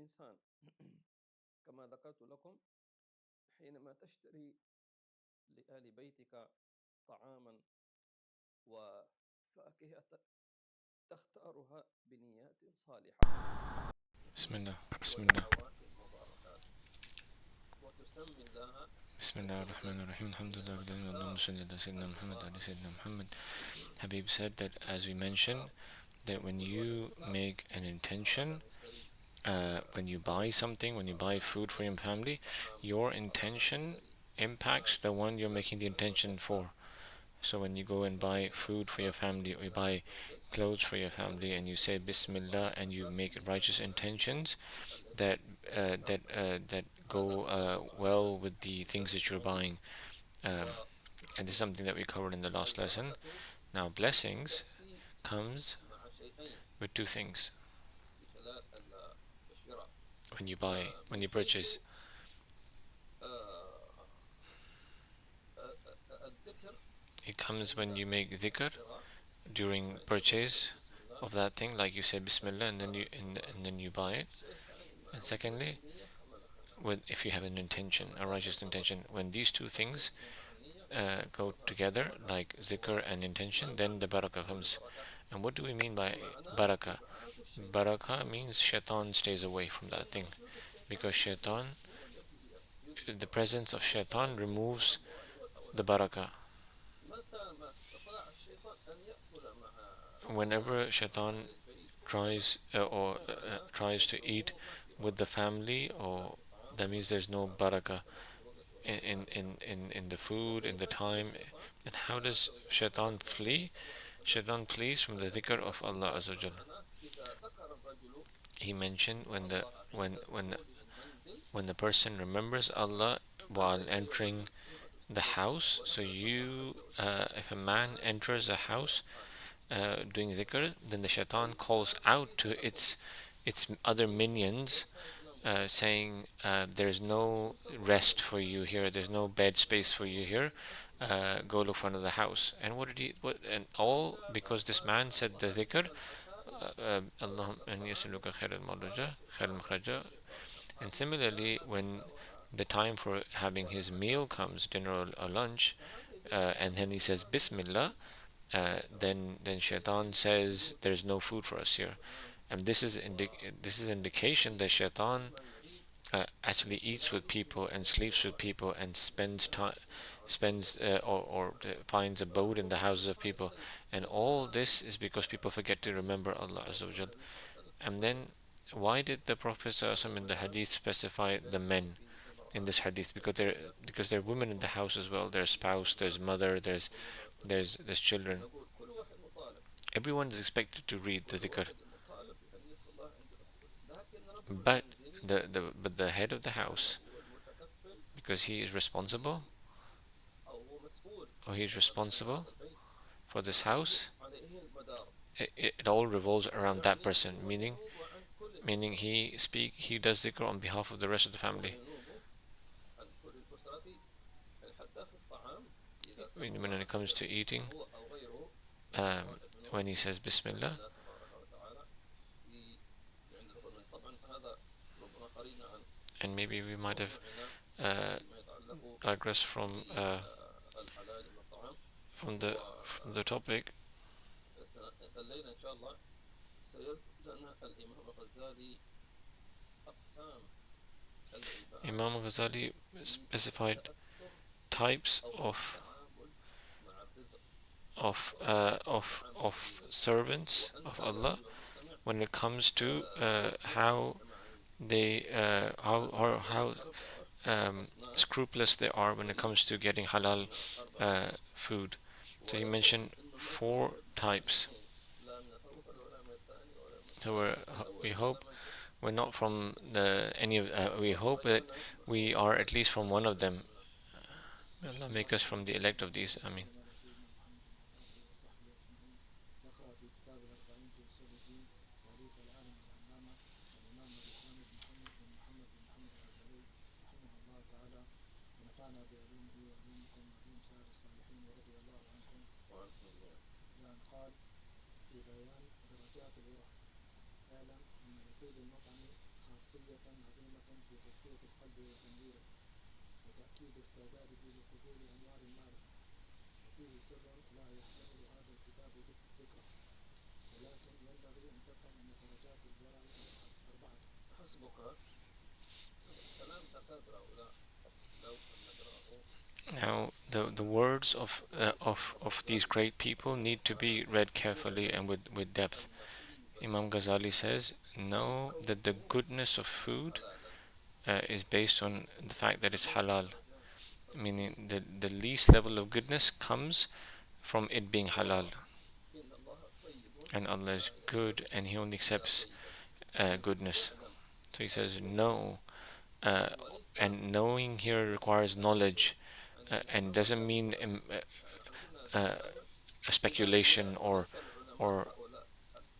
الإنسان كما ذكرت لكم حينما تشتري لآل بيتك طعاما وفاكهة تختارها بنيات صالحة بسم الله بسم الله ودعوات مباركات وتسمي الله بسم الله الرحمن الرحيم الحمد لله رب العالمين اللهم صل على سيدنا محمد وعلى سيدنا Muhammad. Habib said that, as we mentioned, that when you make an intention, when you buy something, when you buy food for your family, your intention impacts the one you're making the intention for. So when you go and buy food for your family, or you buy clothes for your family, and you say Bismillah, and you make righteous intentions that go well with the things that you're buying, and this is something that we covered in the last lesson. Now, blessings comes with two things. When you purchase, it comes when you make dhikr during purchase of that thing, like you say Bismillah, and then you buy it. And secondly, if you have an intention, a righteous intention, when these two things go together, like zikr and intention, then the barakah comes. And what do we mean by barakah? Barakah means shaitan stays away from that thing, because the presence of shaitan removes the barakah. Whenever shaitan tries to eat with the family, or that means there's no barakah in the food, in the time. And how does shaitan flee? Shaitan flees from the dhikr of Allah Azza wa Jal. He mentioned when the person remembers Allah while entering the house. So if a man enters a house doing dhikr, then the shaitan calls out to its other minions, saying, there's no rest for you here, there's no bed space for you here, go look for another house. And and all because this man said the dhikr, Allahumma inni as'aluka khair al-mawlaja, khair al-makhraja. And similarly, when the time for having his meal comes, dinner or lunch, and then he says Bismillah, then shaitan says there's no food for us here. And this is indication that shaitan actually eats with people and sleeps with people and spends or finds abode in the houses of people. And all this is because people forget to remember Allah Azza wa Jal. And then, why did the Prophet ﷺ in the hadith specify the men in this hadith? Because there are women in the house as well. There's spouse, there's mother, there's children. Everyone is expected to read the dhikr, but the head of the house, because he is responsible, or he's responsible for this house, it all revolves around that person. Meaning he does dhikr on behalf of the rest of the family. When it comes to eating, when he says Bismillah, and maybe we might have digressed from the topic. Imam Ghazali specified types of servants of Allah when it comes to how they how scrupulous they are when it comes to getting halal food. So he mentioned 4 types. So we hope we're not from we hope that we are at least from one of them. May Allah make us from the elect of these. Ameen. نقرأ في كتاب الأربعين في أصول الدين تأليف العالم العلامة الإمام أبي حامد محمد بن محمد بن محمد الغزالي رحمه الله تعالى ونفعنا بعلومه وعلومكم وعلوم سائر الصالحين ورضي الله عنكم إلى أن قال في بيان درجات الورع اعلم أن لكل المطعم خاصية تصفية القلب وتنويره وتأكيد استعداده لقبول أنوار المعرفة، وفيه سر لا يحتمل هذا الكتاب ذكره، ولكن ينبغي أن تفهم أن درجات الورع أربعة. حسبك كلام كتاب هؤلاء لو نقرأه. Now, the words of these great people need to be read carefully and with depth. Imam Ghazali says, know that the goodness of food is based on the fact that it's halal, meaning that the least level of goodness comes from it being halal. And Allah is good and He only accepts goodness. So He says, know, and knowing here requires knowledge, and doesn't mean a speculation or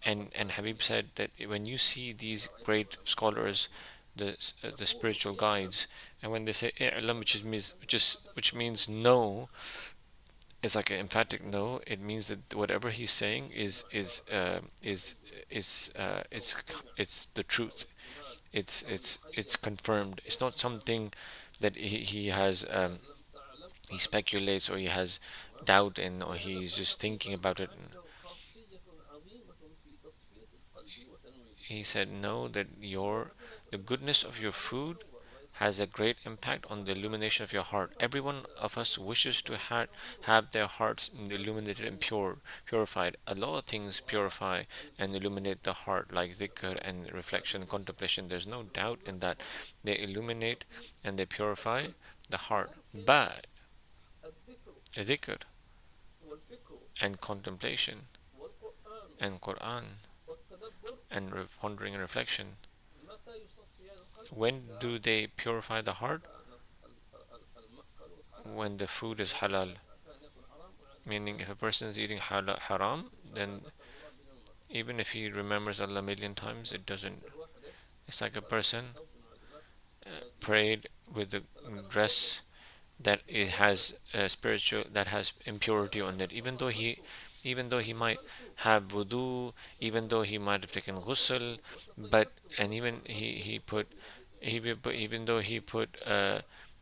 and Habib said that when you see these great scholars, the spiritual guides, and when they say i'lam, which means no, it's like an emphatic no. It means that whatever he's saying it's the truth. It's confirmed. It's not something that he has he speculates or he has doubt in, or he's just thinking about it. He said, know that the goodness of your food has a great impact on the illumination of your heart. Every one of us wishes to have their hearts illuminated and purified. A lot of things purify and illuminate the heart, like dhikr and reflection and contemplation. There's no doubt in that. They illuminate and they purify the heart. But dhikr and contemplation and Quran and pondering and reflection, when do they purify the heart? When the food is halal. Meaning, if a person is eating haram, then even if he remembers Allah a million times, it doesn't. It's like a person prayed with a dress that it has spiritual, that has impurity on it, even though he might have wudu, even though he might have taken ghusl, but and even though he put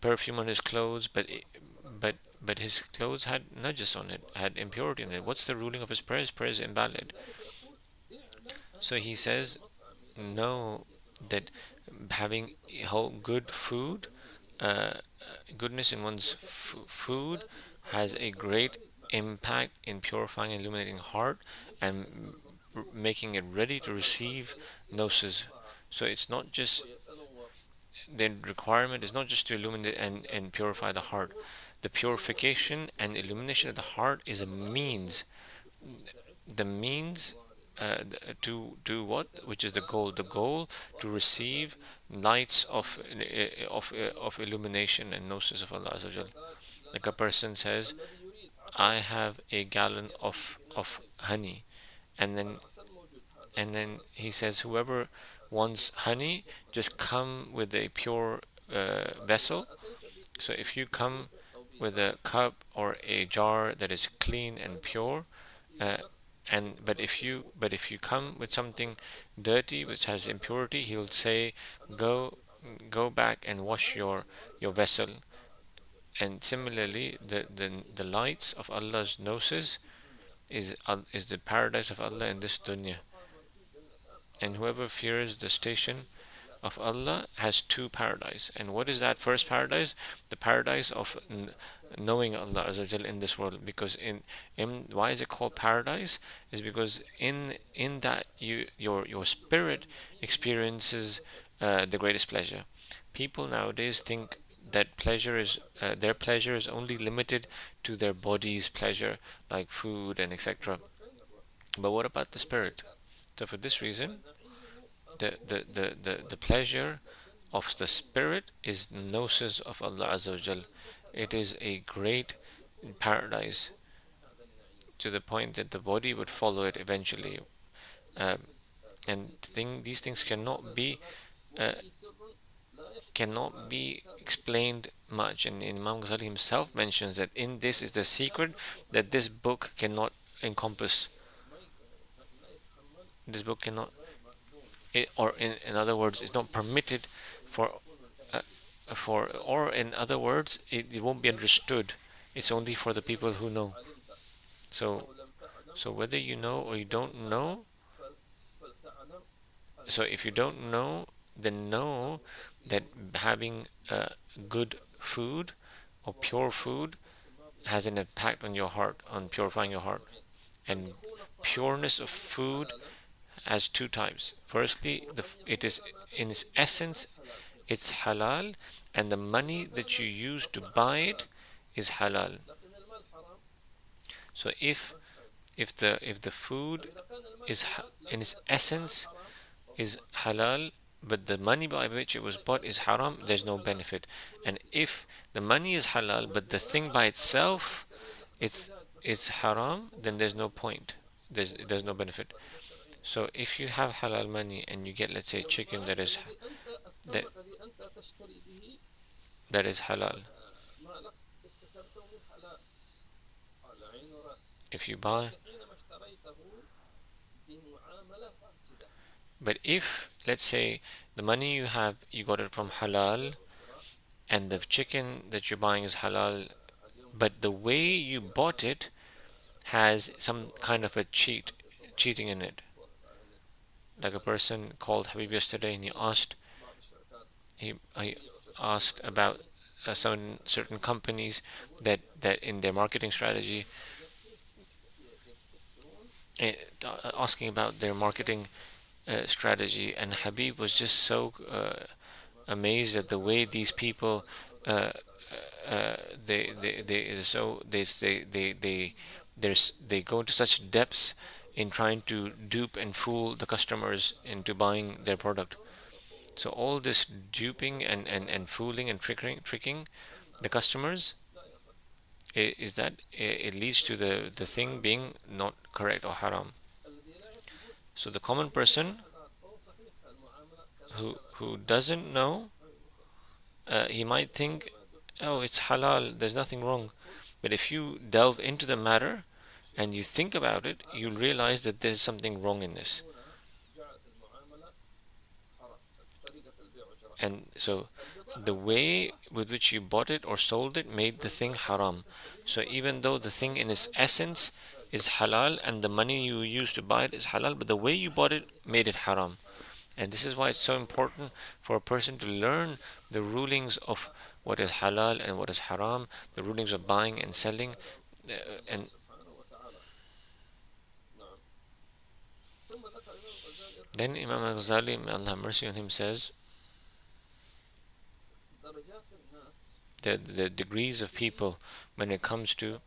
perfume on his clothes, but his clothes had najis on it, had impurity in it. What's the ruling of his prayer? His prayer is invalid. So he says, no, that having good food, goodness in one's food has a great impact in purifying and illuminating heart and making it ready to receive gnosis. So it's not just, the requirement is not just to illuminate and purify the heart. The purification and illumination of the heart is a means. The means to do what? Which is the goal? The goal to receive lights of illumination and gnosis of Allah Azza wa Jal. Like a person says, I have a gallon of honey, and then he says, whoever wants honey, just come with a pure vessel. So if you come with a cup or a jar that is clean and pure, but if you come with something dirty which has impurity, he'll say, go back and wash your vessel. And similarly, the lights of Allah's gnosis is the paradise of Allah in this dunya. And whoever fears the station of Allah has two paradise. And what is that first paradise? The paradise of knowing Allah Azza wa Jal in this world. Because why is it called paradise? Is because in that your spirit experiences the greatest pleasure. People nowadays think that their pleasure is only limited to their body's pleasure, like food and etc. But what about the spirit? So for this reason, the pleasure of the spirit is gnosis of Allah Azza wa Jal. It is a great paradise, to the point that the body would follow it eventually. And these things cannot be explained much. And Imam Ghazali himself mentions that in this is the secret that this book cannot encompass. This book cannot, or in other words, it's not permitted for or in other words, it won't be understood. It's only for the people who know. So whether you know or you don't know, so if you don't know, then know that having good food or pure food has an impact on your heart, on purifying your heart. And pureness of food has two types. Firstly, it is in its essence, it's halal, and the money that you use to buy it is halal. So if the food is in its essence is halal, but the money by which it was bought is haram, there's no benefit. And if the money is halal, but the thing by itself it's haram, then there's no point. There's no benefit. So if you have halal money and you get, let's say, chicken that is that that is halal, if you buy, but if, let's say, the money you have, you got it from halal, and the chicken that you're buying is halal, but the way you bought it has some kind of a cheating in it. Like a person called Habib yesterday, and he asked about certain companies that in their marketing strategy, asking about their marketing strategy, and Habib was just so amazed at the way these people uh, they go into such depths in trying to dupe and fool the customers into buying their product. So all this duping and fooling and tricking the customers is that it leads to the thing being not correct or haram. So the common person who doesn't know, he might think, oh, it's halal, there's nothing wrong. But if you delve into the matter and you think about it, you'll realize that there's something wrong in this. And so the way with which you bought it or sold it made the thing haram. So even though the thing in its essence is halal and the money you used to buy it is halal, but the way you bought it made it haram. And this is why it's so important for a person to learn the rulings of what is halal and what is haram, the rulings of buying and selling. And then Imam al-Ghazali, may Allah have mercy on him, says the degrees of people when it comes to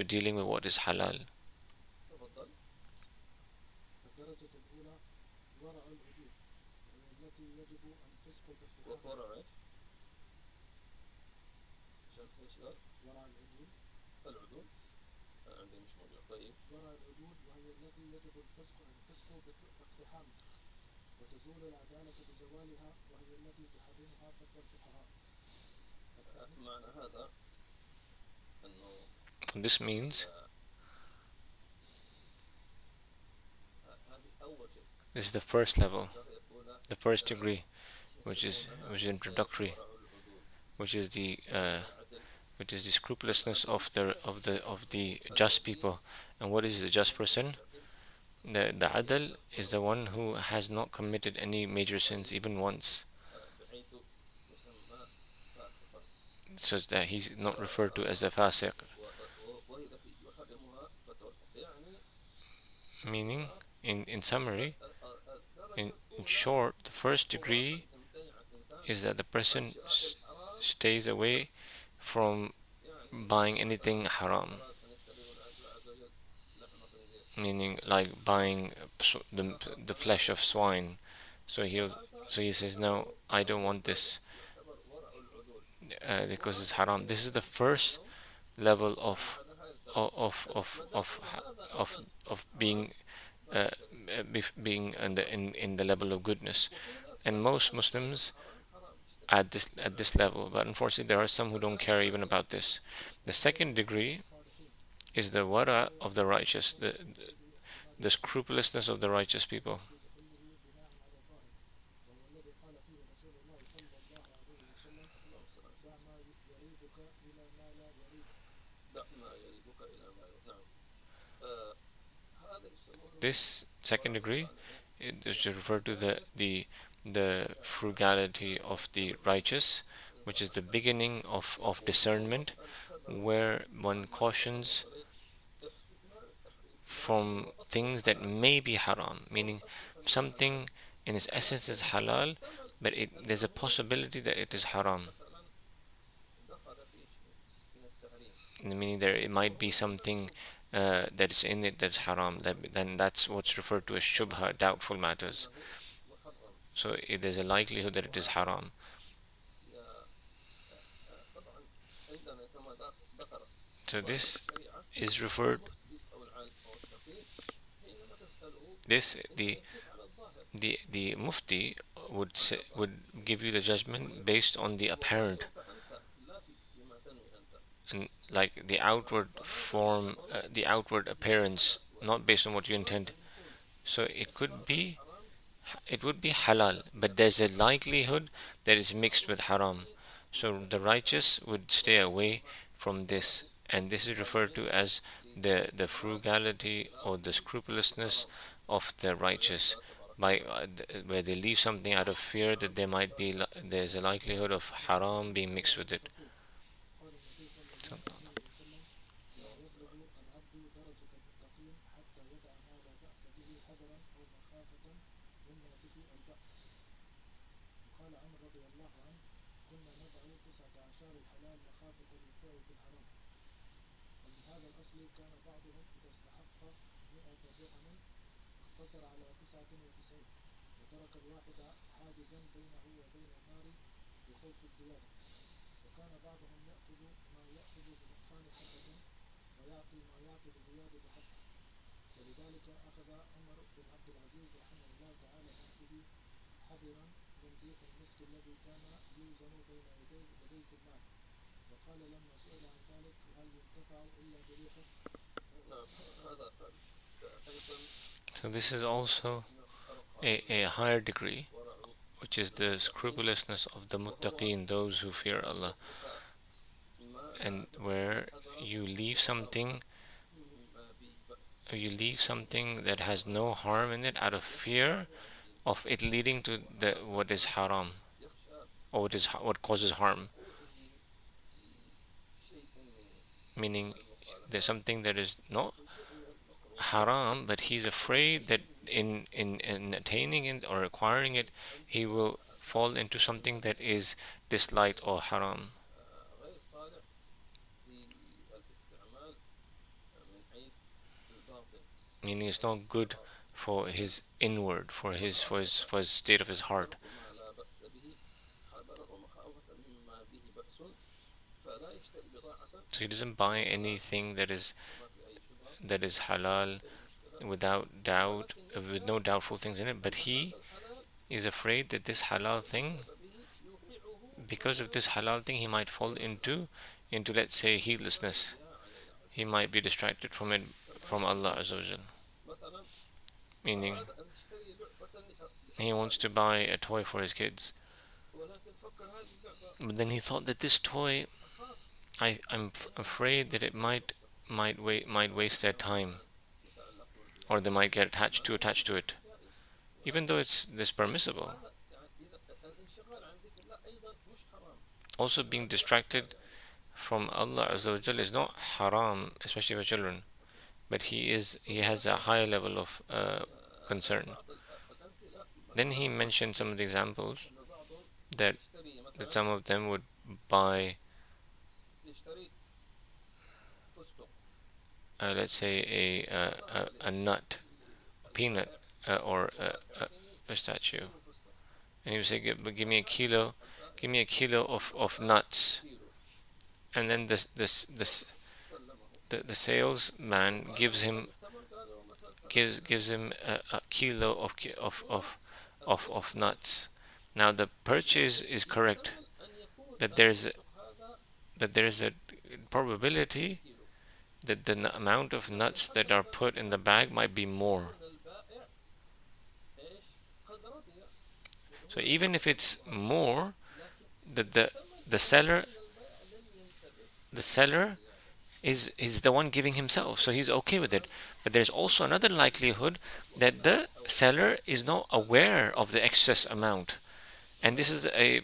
dealing with what is halal. الدرجة الأولى ورع العدود، وهي التي يجب الفسق باقتحامها. ورع العدود وهي التي يجب الفسق باقتحامها، وتزول العدالة بزوالها، وهي التي تحرمها فتوى الفقهاء. معنى هذا أنه This means this is the first level, the first degree, which is introductory, which is the scrupulousness of the just people. And what is the just person? The adl is the one who has not committed any major sins even once, so that he's not referred to as a fasiq. Meaning, in summary, in short, the first degree is that the person stays away from buying anything haram, meaning like buying the flesh of swine. So he says, no, I don't want this because it's haram. This is the first level of being being in the level of goodness, and most Muslims at this level. But unfortunately, there are some who don't care even about this. The second degree is the wara of the righteous, the scrupulousness of the righteous people. قال فيه رسول الله صلى الله عليه وسلم دع ما يريبك إلى ما لا يريبك. دع ما يريبك إلى ما نعم. هذا يسمونه This second degree is to refer to the frugality of the righteous, which is the beginning of discernment, where one cautions from things that may be haram, meaning something in its essence is halal, but there's a possibility that it is haram. مثلا دخل في شيء من التحريم Meaning there it might be something that is in it that's haram. Then that's what's referred to as shubha, doubtful matters. أنه محرم. So there's a likelihood that it is haram. يا طبعا عندنا كما ذكر So this الشريعة is referred. المفتي أو العالم أو الفقيه حينما تسأله This يجيب على الظاهر. the mufti would give you the judgment based on the apparent, فأنت لا فيما تنوي أنت. and like the outward form, the outward appearance, not based on what you intend. So it would be halal, but there's a likelihood that it's mixed with haram. So the righteous would stay away from this, and this is referred to as the frugality or the scrupulousness of the righteous, by where they leave something out of fear that there's a likelihood of haram being mixed with it. قال النبي صلى الله عليه وسلم لا يبلغ العبد درجة المتقين حتى يدع ما لا بأس به حذرا أو مخافة مما به البأس. وقال عمرو رضي الله عنه كنا نضع 19 الحلال مخافة الوقوع في الحرام. ومن هذا الأصل كان بعضهم إذا استحق 100 درهم اقتصر على 99 وترك الواحد حاجزا بينه وبين النار بخوف الزيادة. وكان بعضهم يأخذ ما يأخذ بنقصان حبة ويعطي ما يعطي بزيادة حبة. ولذلك أخذ عمر بن عبد العزيز رحمه الله تعالى بيده حذرا من ريح المسك الذي كان يوزن بين يديه لبيت المال. وقال لما سئل عن ذلك هل ينتفع إلا بريحه. نعم هذا أيضا. So this is also a higher degree, which is the scrupulousness of the muttaqeen, those who fear Allah, and where you leave something that has no harm in it out of fear of it leading to what is haram, or what causes harm, meaning there's something that is not haram, but he's afraid that in attaining it or acquiring it, he will fall into something that is disliked or haram. غير صالح في الاستعمال من حيث الباطن. Meaning it's not good for his inward, for his state of his heart. ما لا بأس به حذرا ومخافة مما به بأس فلا يشتري بضاعة. So he doesn't buy anything that is ما في أي شبهة. halal without doubt, with no doubtful things in it, but he is afraid that this halal thing, because of this halal thing, he might fall into let's say heedlessness. He might be distracted from it, from Allah Azza wa Jal. مثلا Meaning أراد أن يشتري لعبة he wants to buy a toy for his kids, ولكن فكر هذه اللعبة but then he thought that this toy, I'm afraid that it might waste their time, or they might get attached to it, even though it's this permissible. الانشغال عن ذكر الله أيضا مش حرام. Also, being distracted from Allah Azza wa Jal is not haram, especially for children, but he has a higher level of concern. Then he mentioned some of the examples that some of them would buy, يشتري فستق let's say a nut, a peanut, or a pistachio, and he would say, give me a kilo of nuts, and then the salesman gives him a kilo of nuts. Now the purchase is correct, that there's a probability that the amount of nuts that are put in the bag might be more. So even if it's more, the seller the seller is the one giving himself, so he's okay with it. But there's also another likelihood that the seller is not aware of the excess amount, and this is a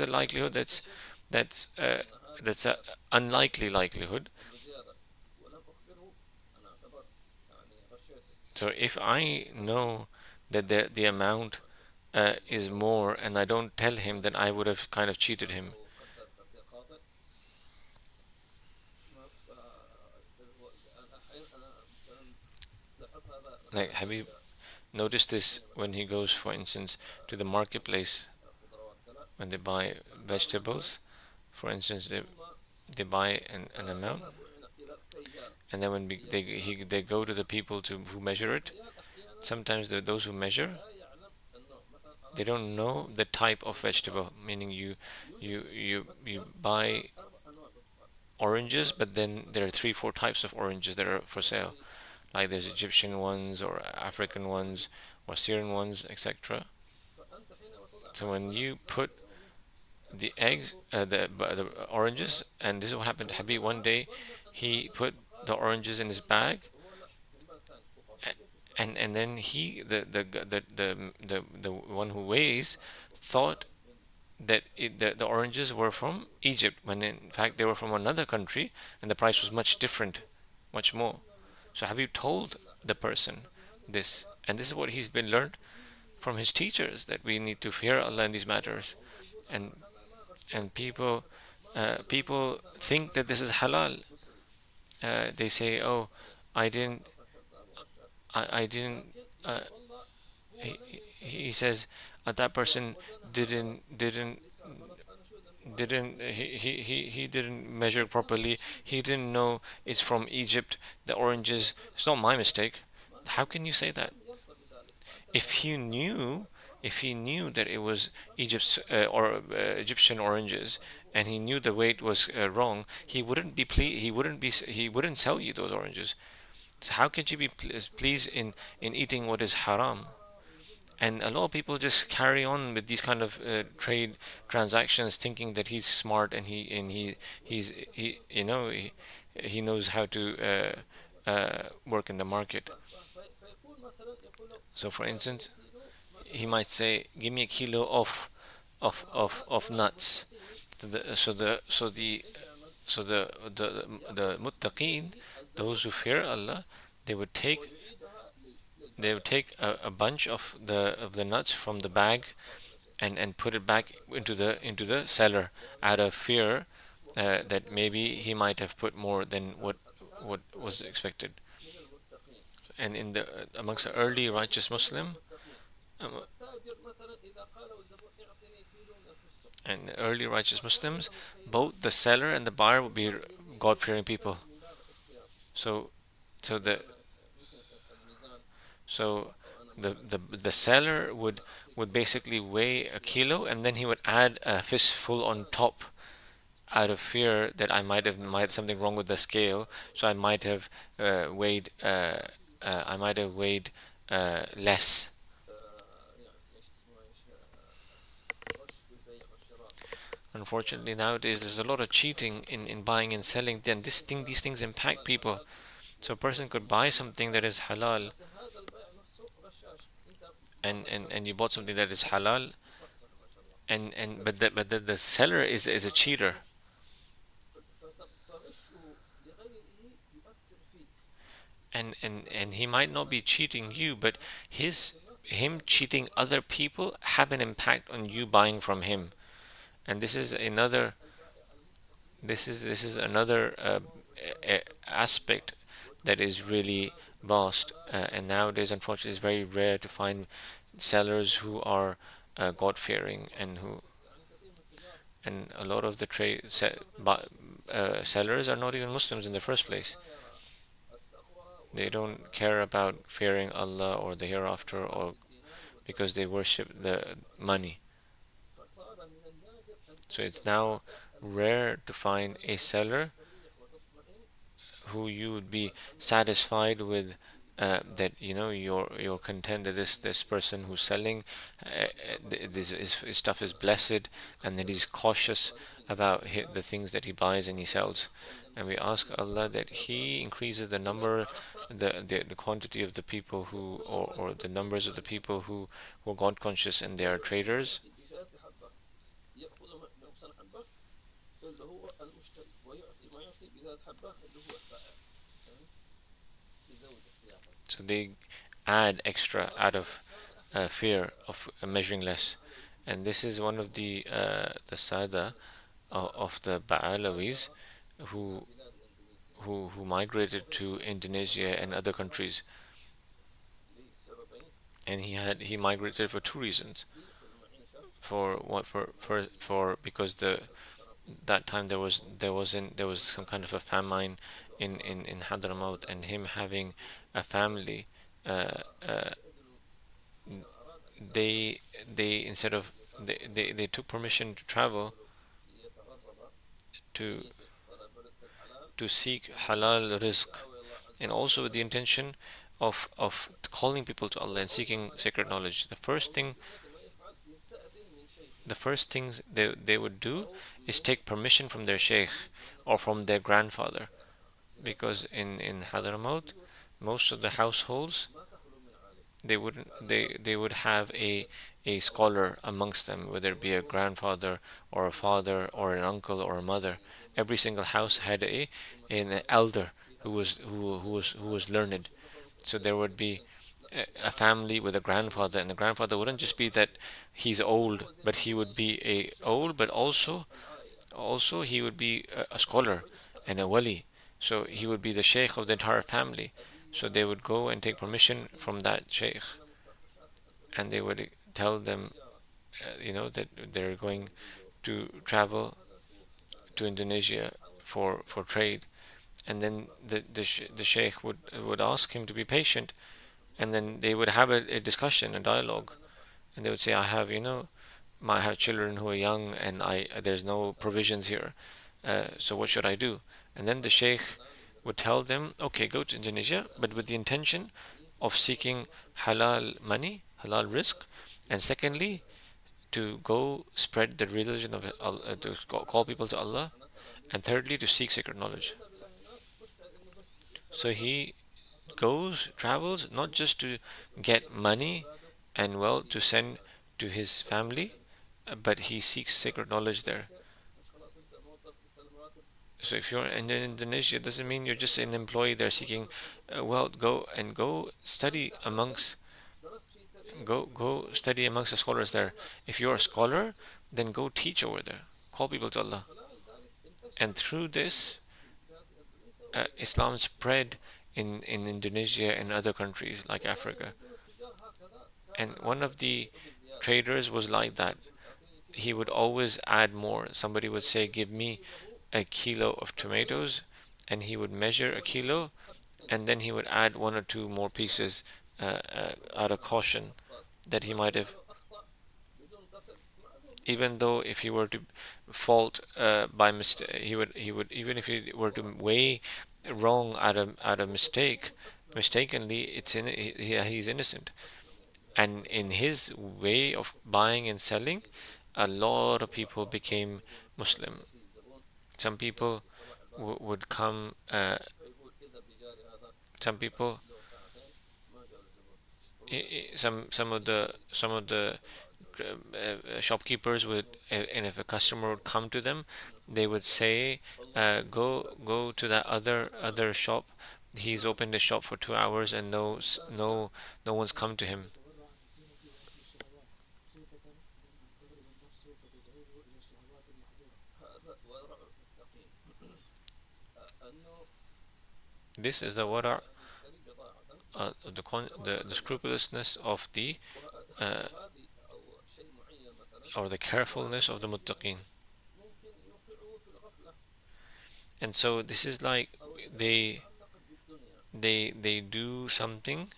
likelihood that's uh, that's a unlikely likelihood. So if I know that the amount is more and I don't tell him, then I would have kind of cheated him. Like Habib, notice this when he goes, for instance, to the marketplace when they buy vegetables. For instance, they buy an amount, and then when they go to the people who measure it. Sometimes those who measure, they don't know the type of vegetable. Meaning you buy oranges, but then there are 3-4 types of oranges that are for sale. Like there's Egyptian ones or African ones or Syrian ones, etc. So when you put the eggs, the oranges, and this is what happened to Habib one day. He put the oranges in his bag, and then the one who weighs thought that the oranges were from Egypt, when in fact they were from another country, and the price was much different, much more. So Habib told the person this, and this is what he's been learned from his teachers, that we need to fear Allah in these matters. And people think that this is halal. They say, "Oh, I didn't, I didn't." Uh, he, he says that person didn't he didn't measure properly. He didn't know it's from Egypt. The oranges. It's not my mistake. How can you say that? If he knew, if he knew that it was Egypt's or Egyptian oranges, and he knew the weight was wrong, he wouldn't sell you those oranges. So how could you be pleased in eating what is haram? And a lot of people just carry on with these kind of trade transactions, thinking that he's smart, and he he knows how to work in the market. So, for instance, he might say, "Give me a kilo of nuts." So the muttaqeen, those who fear Allah, they would take a bunch of the nuts from the bag, and put it back into the cellar, out of fear that maybe he might have put more than what was expected. And in the amongst the early righteous um, early righteous Muslims, both the seller and the buyer would be God-fearing people. So so the so the seller would basically weigh a kilo, and then he would add a fistful on top, out of fear that I might something wrong with the scale, so I might have weighed less. Unfortunately, nowadays there's a lot of cheating in buying and selling. Then these things impact people. So a person could buy something that is halal, and you bought something that is halal, but the seller is a cheater, and he might not be cheating you, but him cheating other people have an impact on you buying from him. And this is another aspect that is really vast, and nowadays, unfortunately, it's very rare to find sellers who are God-fearing, and a lot of the sellers are not even Muslims in the first place. They don't care about fearing Allah or the hereafter, or because they worship the money. So it's now rare to find a seller who you would be satisfied with, that you're content that this person who's selling, his stuff is blessed, and that he's cautious about the things that he buys and he sells. And we ask Allah that He increases the number, the quantity of the people who, or the numbers of the people who are God conscious and they are traders. So they add extra out of fear of measuring less. And this is one of the Sada of the Ba'alawis who who migrated to Indonesia and other countries. And he migrated for two reasons. For what for because that time there was some kind of a famine in Hadramaut, and him having a family, uh, uh, they instead of they took permission to travel to seek halal rizq, and also with the intention of calling people to Allah and seeking sacred knowledge. The first things they would do is take permission from their sheikh or from their grandfather, because in Hadramaut most of the households they would have a scholar amongst them, whether it be a grandfather or a father or an uncle or a mother. Every single house had an elder who was learned. So there would be a family with a grandfather, and the grandfather wouldn't just be that he's old, but he would be a old, but also he would be a scholar and a wali. So he would be the sheikh of the entire family. So they would go and take permission from that sheikh, and they would tell them, that they're going to travel to Indonesia for trade. And then the sheikh would ask him to be patient, and then they would have a discussion, a dialogue, and they would say, I have children who are young, and there's no provisions here, so what should I do? And then the sheikh would tell them, okay, go to Indonesia, but with the intention of seeking halal money, halal rizq, and secondly, to go spread the religion of Allah, to call people to Allah, and thirdly, to seek sacred knowledge. So he travels not just to get money and wealth to send to his family, but he seeks sacred knowledge there. So if you're in Indonesia, it doesn't mean you're just an employee there seeking wealth. Go study amongst go study amongst the scholars there. If you're a scholar, then go teach over there. Call people to Allah. And through this, Islam spread in Indonesia and other countries like Africa. And one of the traders was like that. He would always add more. Somebody would say, give me a kilo of tomatoes, and he would measure a kilo, and then he would add one or two more pieces out of caution that he might have, even though if he were to fault by mistake, he would even if he were to weigh wrong out of mistakenly, he's innocent. And in his way of buying and selling, a lot of people became Muslim. Some people would come. Some people, some of the shopkeepers would, and if a customer would come to them, they would say, go to that other shop. He's opened a shop for 2 hours and no one's come to him. This is the wara', the scrupulousness of the or the carefulness of the muttaqin. And so this is like they do something,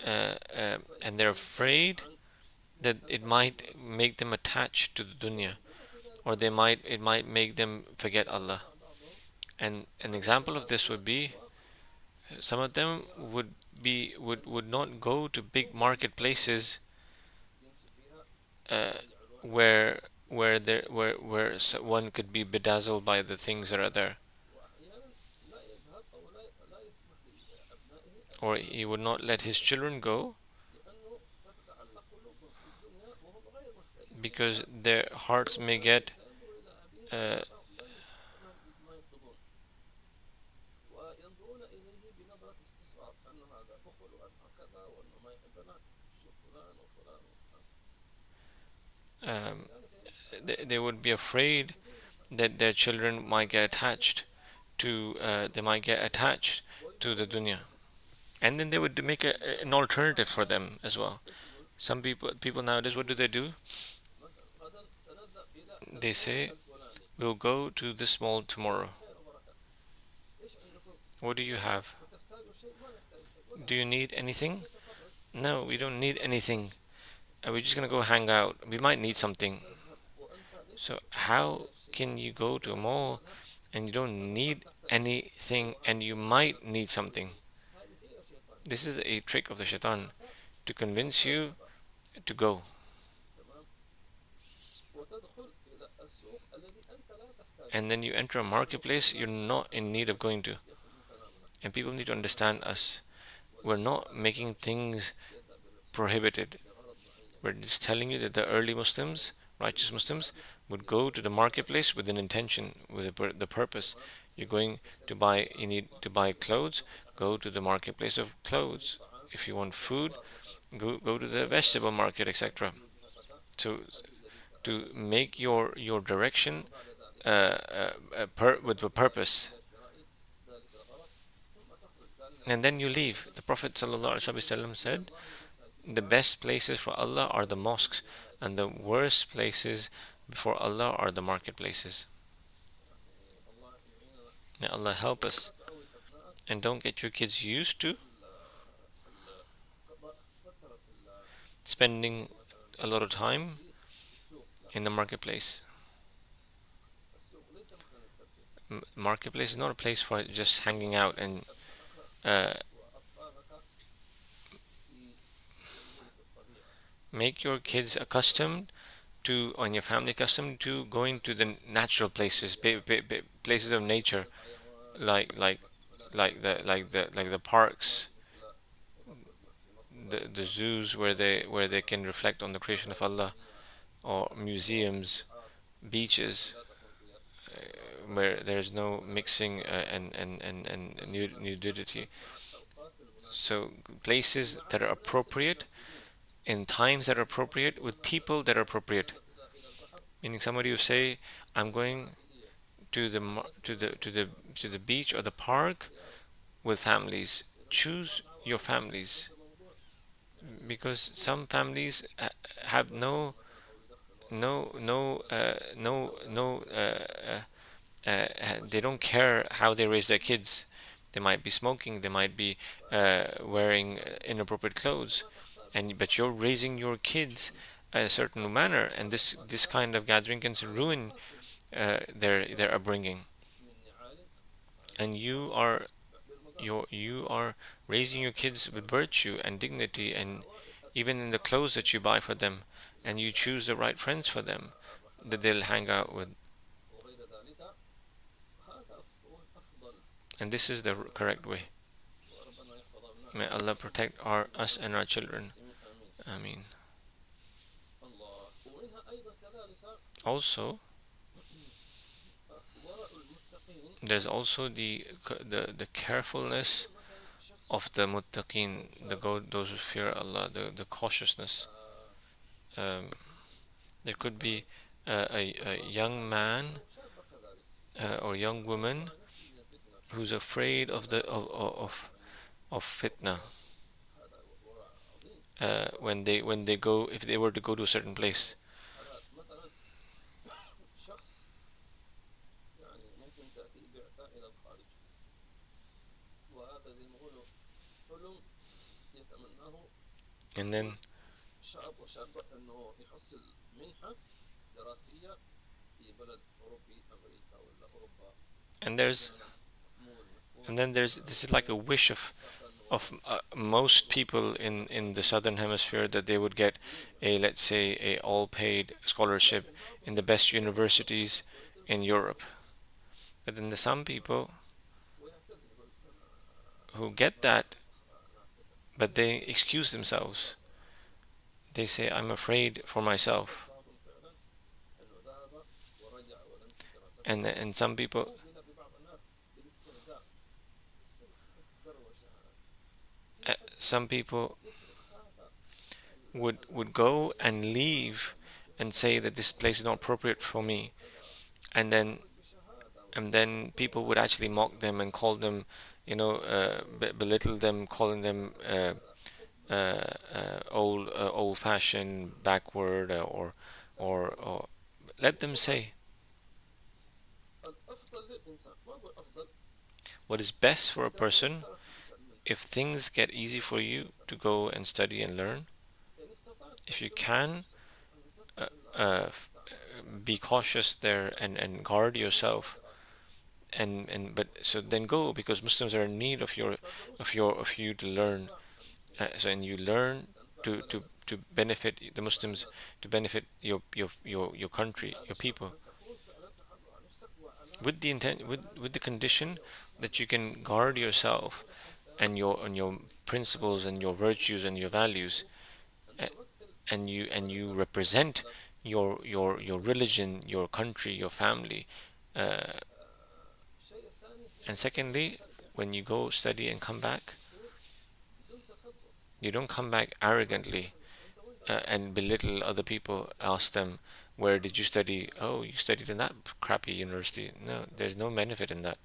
and they're afraid that it might make them attached to the dunya, or it might make them forget Allah. And an example of this would be, some of them would not go to big marketplaces uh, where one could be bedazzled by the things that are there, وأحيانا لا يذهب أو لا يسمح لأبنائه أن or he would not let his children go لأنه ستتعلق قلوبهم بالدنيا وهم غير محتاجين because إليها. their hearts may get سينظر إلى أبيهم uh, لن يفهم ما يطلبون وينظرون إليه بنظرة استصغار أن هذا بخل وأن هكذا وأنه ما يحبنا شوف فلان وفلان وفلان. um, they would be afraid that their children might get attached to the dunya, and then they would make an alternative for them as well. Some people nowadays, what do? غدا سنذهب إلى They say, الفلاني we'll go to this mall tomorrow. خير وبركة. إيش عندكم؟ What do you have? تحتاجوا شيء ما نحتاج شيء Do you need anything? نتفرج. No, we don't need anything. We're just gonna go hang out. We might need something. نذهب وأنت ليس So how can you go to a mall and you don't need anything and you might need something? هذه هي شيطان. This is a trick of the shaitan to convince you to go. تمام. وتدخل إلى السوق الذي أنت لا تحتاج. And then you enter a marketplace you're not in need of going to. يخرج كلامنا. And people need to understand us. We're not making things prohibited. We're just telling you that the early Muslims, righteous Muslims, would go to the marketplace with an intention, with the purpose. You need to buy clothes, go to the marketplace of clothes. If you want food, go to the vegetable market, etc. To make your direction with a purpose. And then you leave. The Prophet ﷺ said, the best places for Allah are the mosques, and the worst places before Allah are the marketplaces. May Allah help us. And don't get your kids used to spending a lot of time in the marketplace. Marketplace is not a place for just hanging out and make your kids accustomed to, and your family accustomed to going to the natural places, places of nature, like the parks, the zoos where they can reflect on the creation of Allah, or museums, beaches, where there is no mixing and nudity. So places that are appropriate, in times that are appropriate, with people that are appropriate. Meaning somebody who say, I'm going to the beach or the park with families. Choose your families, because some families have no they don't care how they raise their kids. They might be smoking, they might be wearing inappropriate clothes, but you're raising your kids in a certain manner, and this kind of gathering can ruin their upbringing. And you are raising your kids with virtue and dignity, and even in the clothes that you buy for them, and you choose the right friends for them that they'll hang out with. And this is the correct way. May Allah protect us and our children. Ameen. Also, there's also the carefulness of the muttaqin, those who fear Allah, the cautiousness. There could be a young man or young woman who's afraid of fitna. When they go, if they were to go to a certain place. And then And then this is like a wish of most people in the southern hemisphere, that they would get a, let's say, a all paid scholarship in the best universities in Europe. But then there's some people who get that, but they excuse themselves. They say, I'm afraid for myself. And some people, some people would go and leave and say that this place is not appropriate for me, and then people would actually mock them and call them, belittle them, calling them old-fashioned, backward, or let them say what is best for a person. If things get easy for you to go and study and learn, if you can, uh, be cautious there and guard yourself, but so then go, because Muslims are in need of you to learn. And you learn to benefit the Muslims, to benefit your country, your people, with the intent, with the condition that you can guard yourself and your principles and your virtues and your values, and you represent your religion, your country, your family. And secondly, when you go study and come back, you don't come back arrogantly, and belittle other people. Ask them, where did you study? Oh, you studied in that crappy university. No, there's no benefit in that.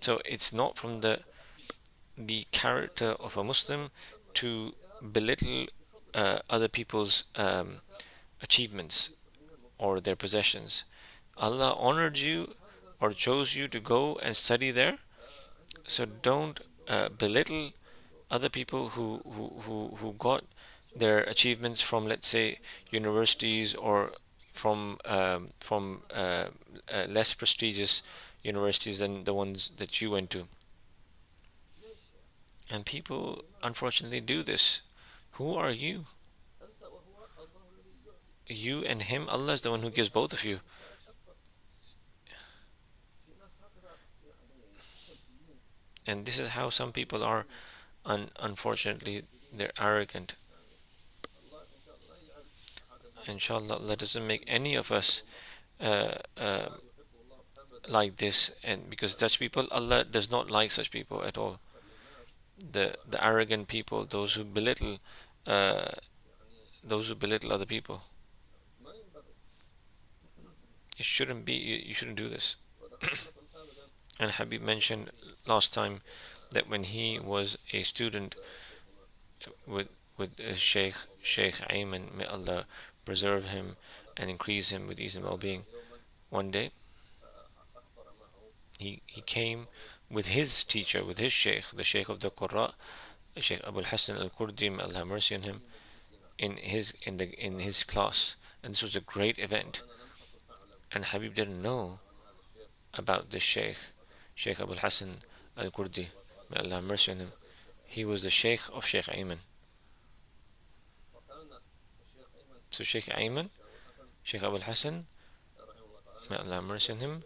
So it's not from the character of a Muslim to belittle other people's achievements or their possessions. Allah honored you or chose you to go and study there, so don't belittle other people who got their achievements from, let's say, universities, or from less prestigious universities than the ones that you went to. And people unfortunately do this. Who are you? You and him, Allah is the one who gives both of you. And this is how some people are. Unfortunately, they're arrogant. Inshallah, Allah doesn't make any of us uh, uh, like this, and because such people, Allah does not like such people at all. The arrogant people, uh, those who belittle other people. It shouldn't be. You shouldn't do this. And Habib mentioned last time that when he was a student with Sheikh Ayman, may Allah preserve him and increase him with ease and well-being. One day, he came with his teacher, with his Sheikh, the Sheikh of the Qurra, Sheikh Abu Hassan al-Kurdi, may Allah have mercy on him, in his class, and this was a great event. And Habib didn't know about this Sheikh Abu Hassan al-Kurdi, may Allah have mercy on him. He was the Sheikh of Sheikh Ayman. So Sheikh Ayman, Sheikh Abu Hassan, may Allah have mercy on him,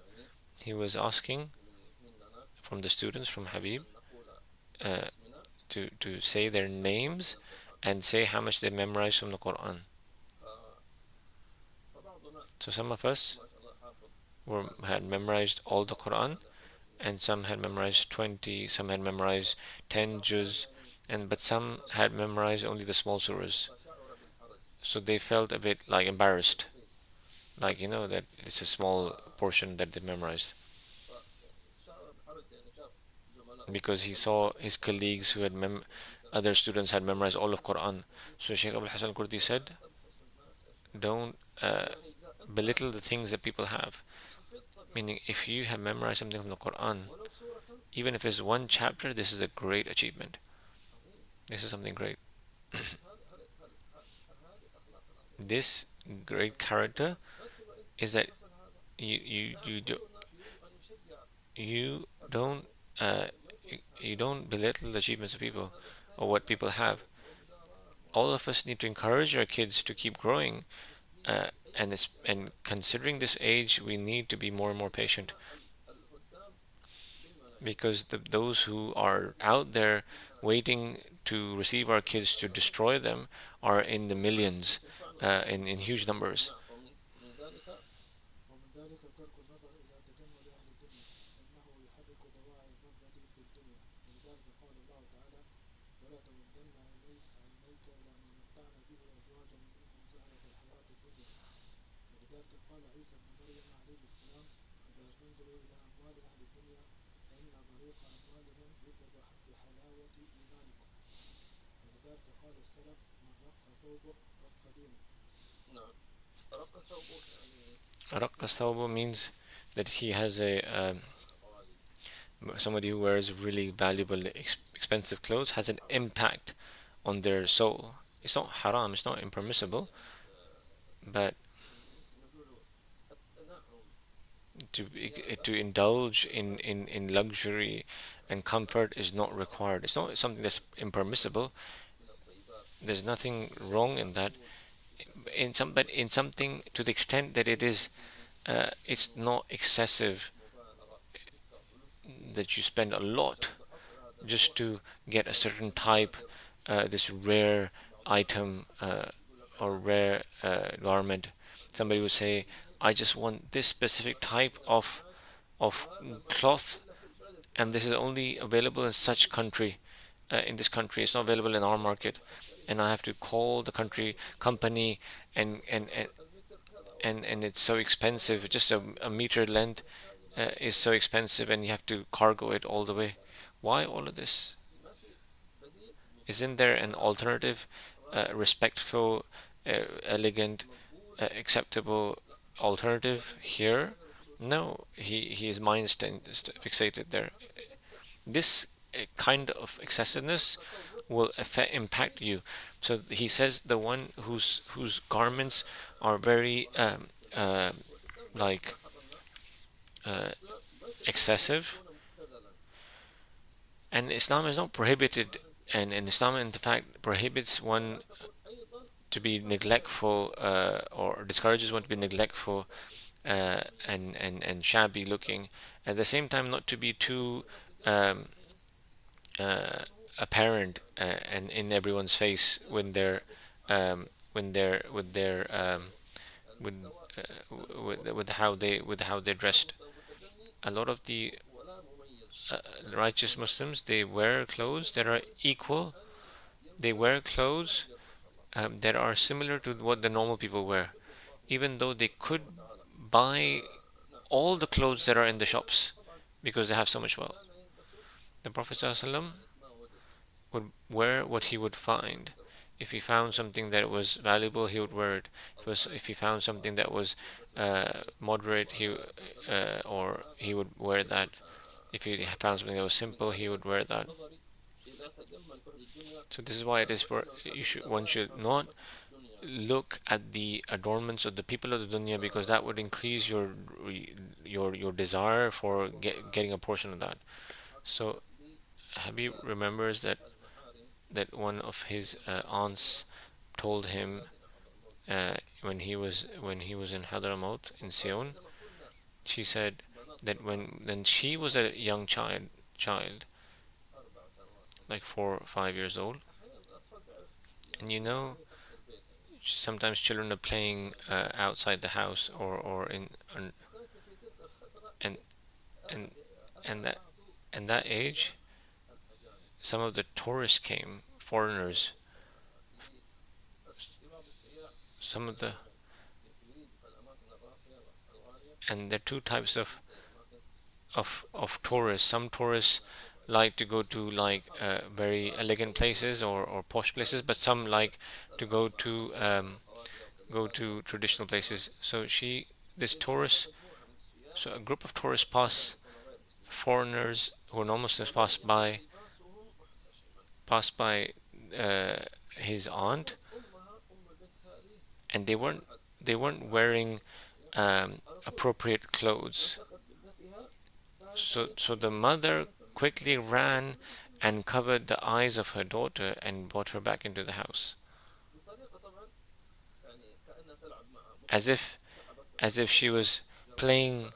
he was asking from the students, from Habib, uh, to say their names and say how much they memorized from the Quran. So some of us had memorized all the Quran, and some had memorized 20, some had memorized 10 juz, but some had memorized only the small surahs. So they felt a bit like embarrassed, like, that it's a small portion that they memorized, because he saw his colleagues who had other students had memorized all of Quran. So Sheikh Abul Hasan Kurdi said, don't belittle the things that people have. Meaning, if you have memorized something from the Quran, even if it's one chapter, this is a great achievement. This is something great. This great character is that you don't uh, you don't belittle the achievements of people or what people have. All of us need to encourage our kids to keep growing, and considering this age, we need to be more and more patient because those who are out there waiting to receive our kids to destroy them are in the millions, in huge numbers. ومن ذلك ترك النظر إلى تجمل أهل الدنيا فإنه يحرك دواعي الرغبة في الدنيا ولذلك قال الله تعالى ولا تمدن عينيك إلى ما متعنا به أزواجا منهم زهرة الحياة الدنيا ولذلك قال عيسى بن مريم عليه السلام لا تنظروا إلى أموال أهل الدنيا فإن بريق أموالهم يذهب بحلاوة إيمانكم ولذلك قال السلف من رق ثوبه رق دينه. نعم رق ثوبه يعني رق الثوب means that he has somebody who wears really valuable, expensive clothes has an impact on their soul. It's not haram, it's not impermissible, but to to indulge in luxury and comfort is not required. It's not something that's impermissible. There's nothing wrong in that. But in something to the extent that it's not excessive that you spend a lot just to get a certain type, this rare item, or rare garment. Somebody would say, I just want this specific type of cloth, and this is only available in such country. In this country, it's not available in our market, and I have to call the country company, and and and, and it's so expensive. Just a meter length is so expensive, and you have to cargo it all the way. Why all of this? Isn't there an alternative, respectful, elegant, acceptable alternative here? No, his mind fixated there. This kind of excessiveness will impact you. So he says the one whose garments are very like excessive, and Islam is not prohibited, and Islam in fact prohibits one to be neglectful, or discourages one to be neglectful, and shabby looking. At the same time, not to be too um, apparent, and in everyone's face when they're with with how they dressed. A lot of the righteous Muslims, they wear clothes that are equal. They wear clothes that are similar to what the normal people wear, even though they could buy all the clothes that are in the shops because they have so much wealth. The Prophet ﷺ would wear what he would find. If he found something that was valuable, he would wear it. If he found something that was moderate, or he would wear that. If he found something that was simple, he would wear that. So this is why it is one should not look at the adornments of the people of the dunya, because that would increase your desire for getting a portion of that. So Habib remembers that one of his aunts told him, when he was in Hadramaut in Sion, she said that when she was a young child, like 4 or 5 years old, and sometimes children are playing outside the house, or in and and and that age, some of the tourists came, foreigners, some of the and there are two types of tourists. Some tourists like to go to like very elegant places, or posh places, but some like to go to traditional places. So this tourist, so a group of tourists foreigners who are non-Muslims passed by uh, his aunt, and they weren't wearing appropriate clothes. So the mother quickly ran and covered the eyes of her daughter and brought her back into the house, as if she was playing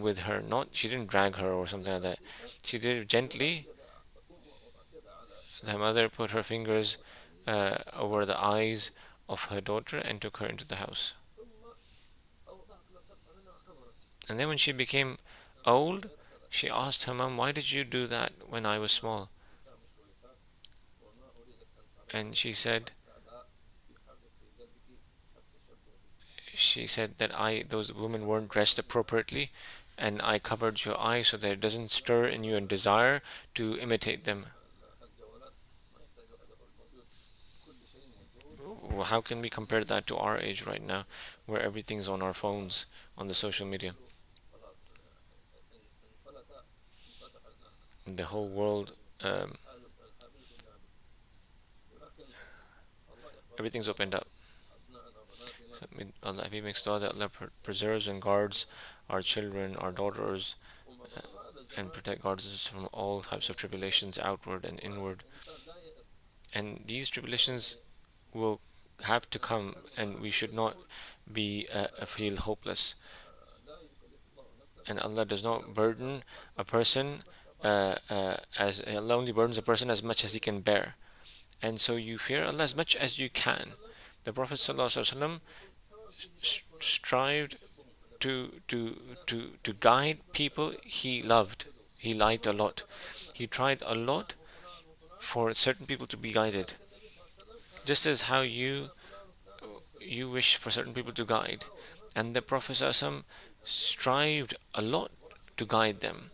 with her. Not, she didn't drag her or something like that. She did it gently. The mother put her fingers over the eyes of her daughter and took her into the house. And then when she became old, she asked her mom, "Why did you do that when I was small?" And she said that those women weren't dressed appropriately, and I covered your eyes so that it doesn't stir in you a desire to imitate them. How can we compare that to our age right now, where everything's on our phones, on the social media? The whole world, everything's opened up. So, Allah, Habib makes dua that Allah preserves and guards our children, our daughters, and guards us from all types of tribulations, outward and inward. And these tribulations will have to come, and we should not feel hopeless. And Allah does not burden a person as Allah only burdens a person as much as he can bear. And so you fear Allah as much as you can. The Prophet ﷺ strived to guide people he loved. He liked a lot. He tried a lot for certain people to be guided, just as how you wish for certain people to guide. And the Prophet ﷺ strived a lot to guide them,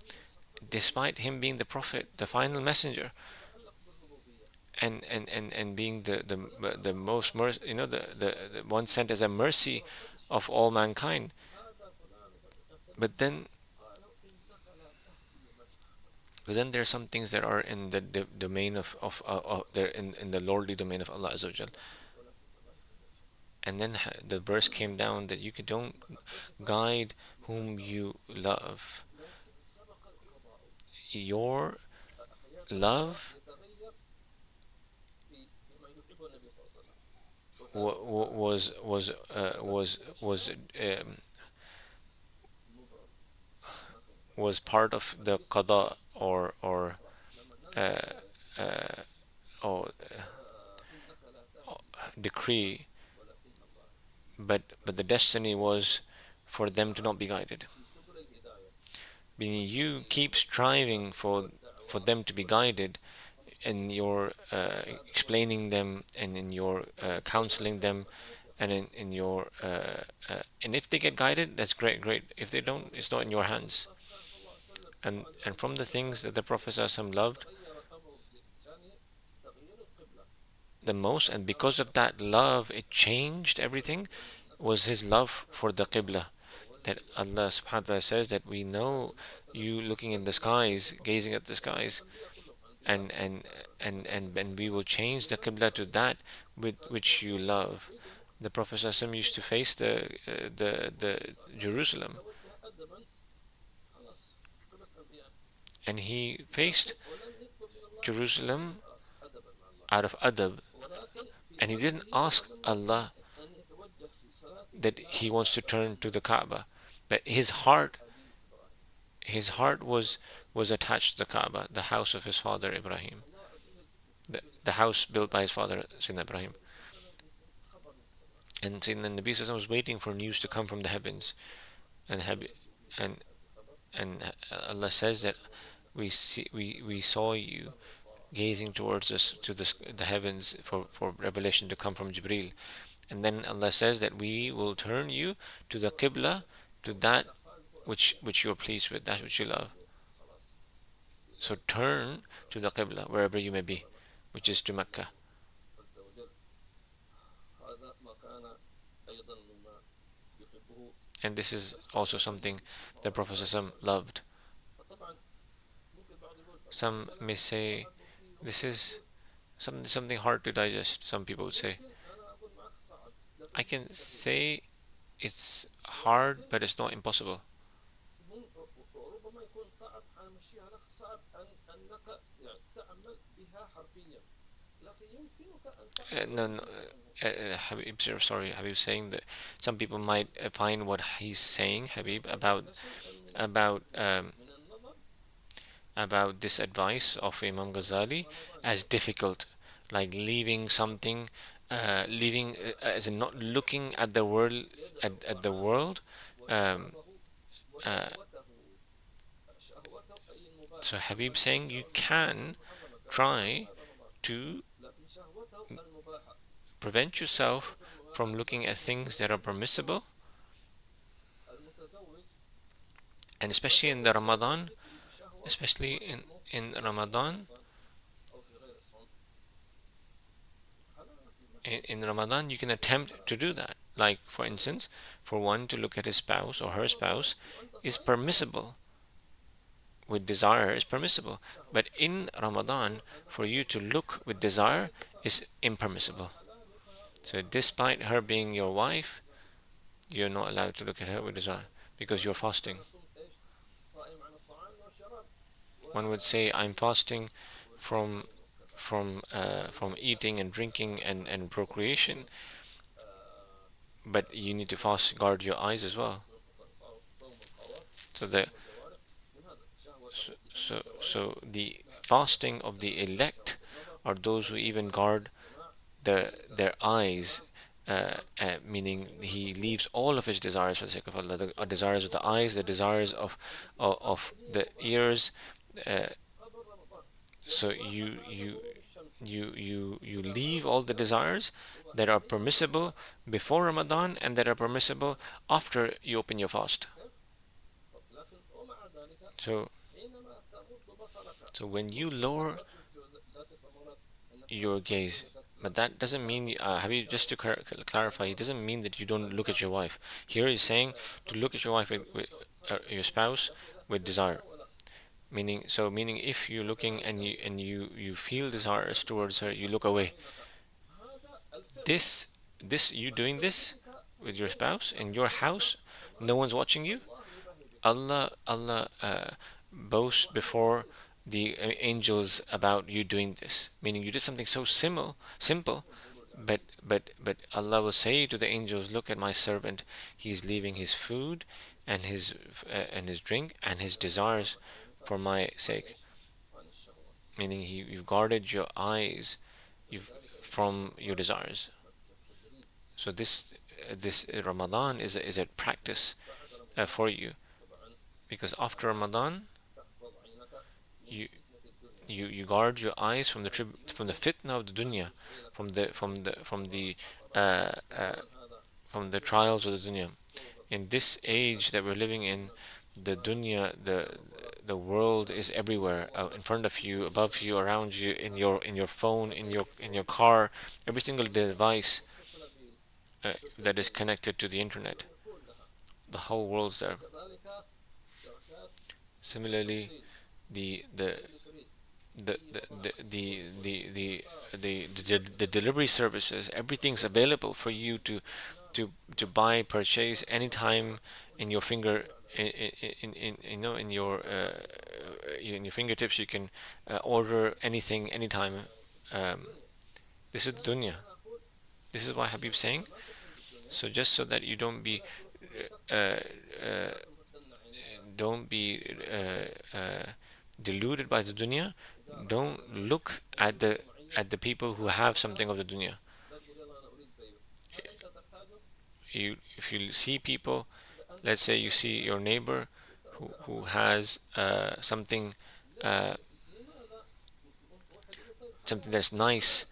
despite him being the Prophet, the final messenger, and being the most the one sent as a mercy of all mankind. But then there are some things that are in the domain of they're in the lordly domain of Allah Azza wa Jal. And then the verse came down that you don't guide whom you love. Your love was part of the qada or decree, but the destiny was for them to not be guided. Meaning you keep striving for them to be guided in your explaining them and in your counseling them and in your and if they get guided, that's great. If they don't, it's not in your hands. And from the things that the Prophet ﷺ loved the most, and because of that love it changed everything, was his love for the Qibla. That Allah subhanahu wa ta'ala says that we know you looking in the skies, gazing at the skies, and we will change the Qibla to that with which you love. The Prophet ﷺ used to face the Jerusalem, and he faced Jerusalem out of adab, and he didn't ask Allah that he wants to turn to the Kaaba, but his heart was attached to the Kaaba, the house of his father Ibrahim, the house built by his father Sayyidina Ibrahim. And Sayyidina Nabi Sallallahu was waiting for news to come from the heavens, and Allah says that we saw you gazing towards us to the heavens for revelation to come from Jibril. And then Allah says that we will turn you to the Qibla, to that which you are pleased with, that which you love. So turn to the Qibla wherever you may be, which is to Mecca. And this is also something the Prophet ﷺ loved. Some may say this is something hard to digest. Some people would say, I can say it's hard, but it's not impossible. ربما يكون صعب حنمشيها لك صعب أنك يعني تعمل بها حرفيا لكن يمكنك أن تعمل No, no, Habib, sorry, Habib saying that some people might find what he's saying, Habib, about about this advice of Imam Ghazali as difficult, like leaving something, leaving as in not looking at the world at the world. Um, uh, so Habib saying you can try to prevent yourself from looking at things that are permissible, and especially in the Ramadan, especially in Ramadan. In Ramadan, you can attempt to do that. Like, for instance, for one to look at his spouse or her spouse is permissible. With desire is permissible. But in Ramadan, for you to look with desire is impermissible. So, despite her being your wife, you're not allowed to look at her with desire because you're fasting. One would say, I'm fasting from eating and drinking and procreation, but you need to fast guard your eyes as well. So the fasting of the elect are those who even guard their eyes, meaning he leaves all of his desires for the sake of Allah, the desires of the eyes, the desires of the ears. Uh, so you leave all the desires that are permissible before Ramadan and that are permissible after you open your fast. So when you lower your gaze, but that doesn't mean, Habib, just to clarify, it doesn't mean that you don't look at your wife. Here he's saying to look at your wife with your spouse with desire. Meaning if you're looking and you feel desires towards her, you look away. This you doing this with your spouse in your house, no one's watching you. Allah boasts before the angels about you doing this, meaning you did something so simple, but Allah will say to the angels, look at my servant, he's leaving his food and his drink and his desires for my sake, meaning you've guarded your eyes from your desires. So this Ramadan is a practice for you, because after Ramadan you guard your eyes from the fitna of the dunya, uh, uh, from the trials of the dunya. In this age that we're living in, the dunya, the world is everywhere, in front of you, above you, around you, in your phone, in your car, every single device that is connected to the internet. The whole world's there. Similarly, the the the the delivery services, everything's available for you to purchase anytime in your finger, in in your fingertips. You can order anything anytime. um, this is dunya. This is what Habib's saying. So just so that you uh, uh, don't be deluded by the dunya, don't look at the people who have something of the dunya. If you see people, let's say you see your neighbor who has uh, something that's nice,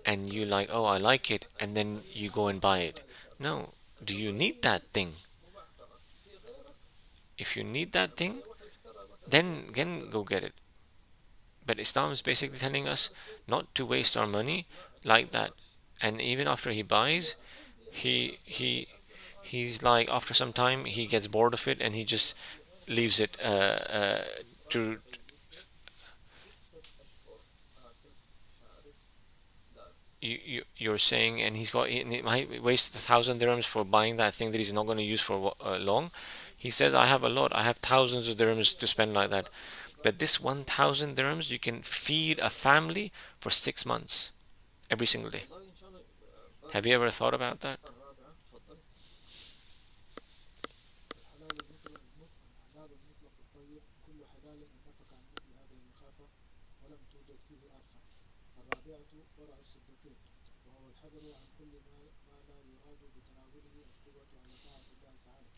and you like, oh, I like it, and then you go and buy it. No, do you need that thing? If you need that thing, then go get it. But Islam is basically telling us not to waste our money like that. And even after he buys, he's like, after some time he gets bored of it and he just leaves it to you're saying, and he might waste 1,000 dirhams for buying that thing that he's not going to use for long. He says, I have a lot. I have thousands of dirhams to spend like that. But this 1,000 dirhams, you can feed a family for 6 months every single day. والله إن شاء الله Have بارك you الله ever فيك. thought about that? الرابعة تفضل. الحلال المطلق الطيب كل حلال إن نفك عن مثل هذه المخافة ولم توجد فيه أرفع. الرابعة ورع الصديقين وهو الحذر عن كل ما لا يراد بتناوله القوة على طاعة الله تعالى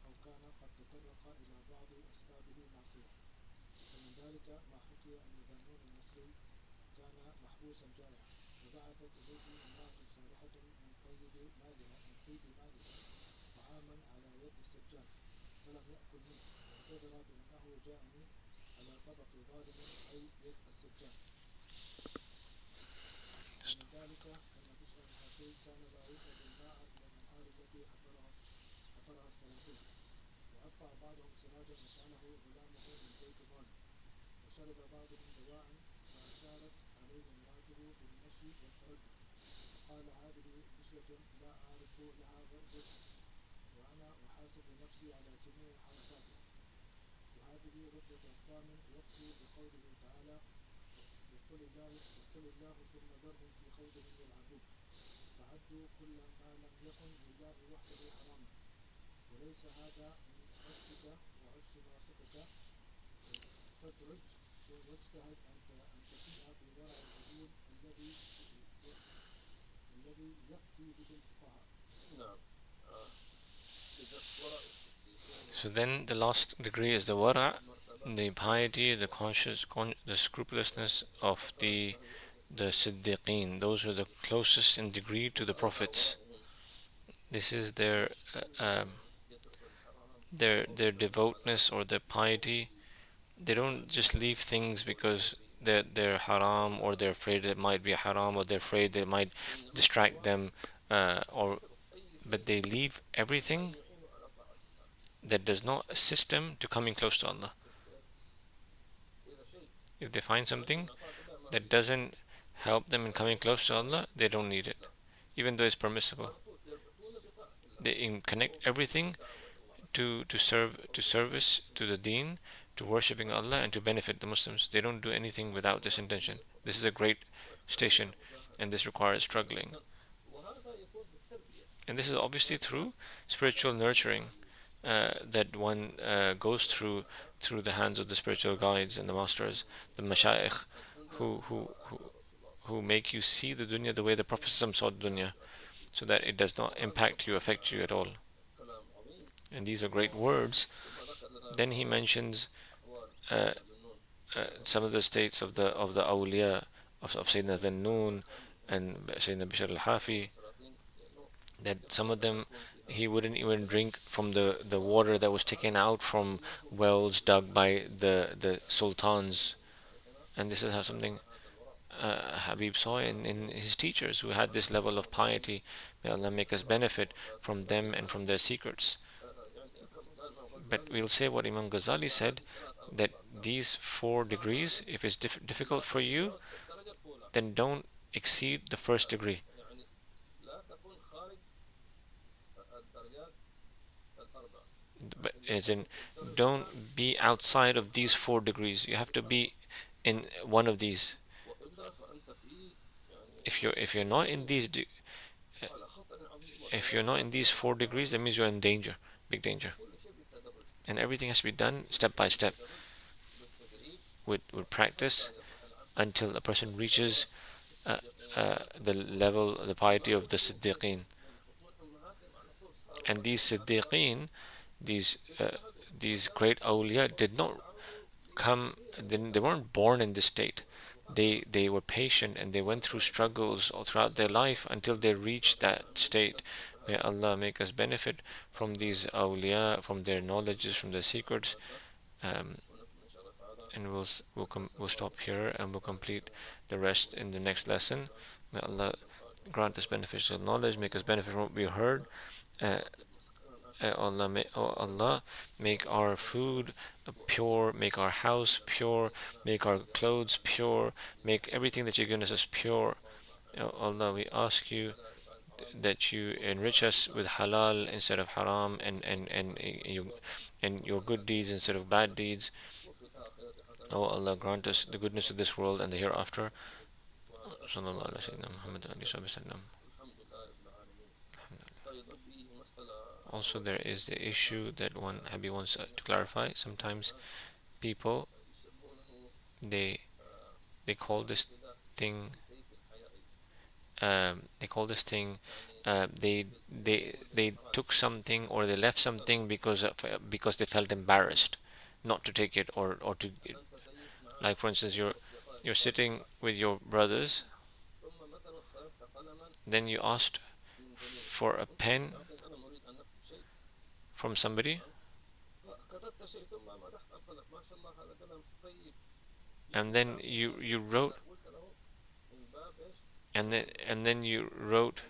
أو كان قد تطرق إلى بعض أسبابه معصية. ومن ذلك ما حكي أن ذنون المصري كان محبوسا جائعا فبعثت إليه امرأة صالحة من طيب مالها طعاما على يد السجاد فلم يأكل منه واعتذر بأنه جاءني على طبق ظالم أي يد السجاد. ومن ذلك أن بشر الحافي كان لا يشرب الماء من الأنهار التي حفرها السلاطين وأدفع بعضهم سراجا وسأله غلامه من بيت ظالم وشرب بعضهم دواء فأشارت عليه امرأته بالمشي والتردد قال هذه مشية لا أعرف لها رزقا وأنا أحاسب نفسي على جميع حركاتها وهذه رتبة أقوام وفوا بقوله تعالى وقل الله ثم ذرهم في خوضهم يلعبون فعدوا كل ما لم يكن لله وحده حراما وليس هذا من عشقك وعش ناصحك فادرج واجتهد أن تفيء بورع العدول الذي يفتي به الفقهاء. نعم. إذا ورع الصديقين So then the last degree is the wara', the piety, the the scrupulousness of the siddiqeen. Those who are the closest in degree to the prophets. This is their يترك الحرام their devoteness or their piety. They don't just leave things because they're haram, or they're afraid it might be haram, or they're afraid they might distract them, or but they leave everything يعين على طاعة الله. that does not assist them to coming close to Allah. إذا شيء If they find something من طاعة الله ما that doesn't help them in coming close to Allah, they don't need it, even though it's permissible. يربطون بطاعة الله They connect everything دعوة to service to the deen, to worshipping Allah, and to benefit the Muslims. They don't do anything without this intention. This is a great station, and this requires struggling. وهذا يكون بالتربية. And this is obviously through spiritual nurturing that one goes through the hands of the spiritual guides and the masters, the mashayikh, who make you see the dunya the way the Prophet saw the dunya, so that it does not impact you, affect you at all. كلام عظيم. And these are great words. ثم ذكر لنا Then he mentions أحوال uh, الجنون some of the states of the awliya of Sayyidina Dhannun and Sayyidina Bishr al-Hafi, السلاطين لأنه that some of them he wouldn't even drink from the water that was taken out from wells dug by the sultans. And this is how something Habib saw in his teachers who had this level of piety. May Allah make us benefit from them and from their secrets. يعني كما قال الغزالي But we'll say what Imam Ghazali said, that these 4 degrees, if it's difficult for you, الدرجة الأولى then don't exceed the first degree. يعني لا تكون خارج الدرجات الأربعة. But as in, don't be outside of these 4 degrees. You have to be in one of these. وإلا فأنت في يعني If you're not in these على خطر عظيم. if you're not in these 4 degrees, that means you're in danger, big danger. كل شيء بالتدرج. And everything has to be done step by step بالتدريج with practice until a person reaches the level, the piety of the Siddiqeen. من بطون أمهاتهم على طول صاروا And these Siddiqeen, these great awliya, did not come, they weren't born in this state. They were patient, and they went through struggles all throughout their life until they reached that state. May Allah make us benefit from these awliya, from their knowledges, from their secrets. ونكمل إن شاء الله تعالى. And we'll stop here, and we'll complete the rest in the next lesson. May Allah grant us beneficial knowledge, make us benefit from what we heard. Allah, make our food pure, make our house pure, make our clothes pure, make everything that you've given us pure. Oh Allah, we ask you that you enrich us with halal instead of haram, and your good deeds instead of bad deeds. Oh Allah, grant us the goodness of this world and the hereafter. Sallallahu alaihi wasallam, Muhammad alayhi wasallam. Also, there is the issue that one Habib wants to clarify. Sometimes people they they call this thing they call this thing they took something or they left something because they felt embarrassed not to take it, or to, like for instance, you're sitting with your brothers, then you asked for a pen from somebody, and then you wrote, and then you wrote,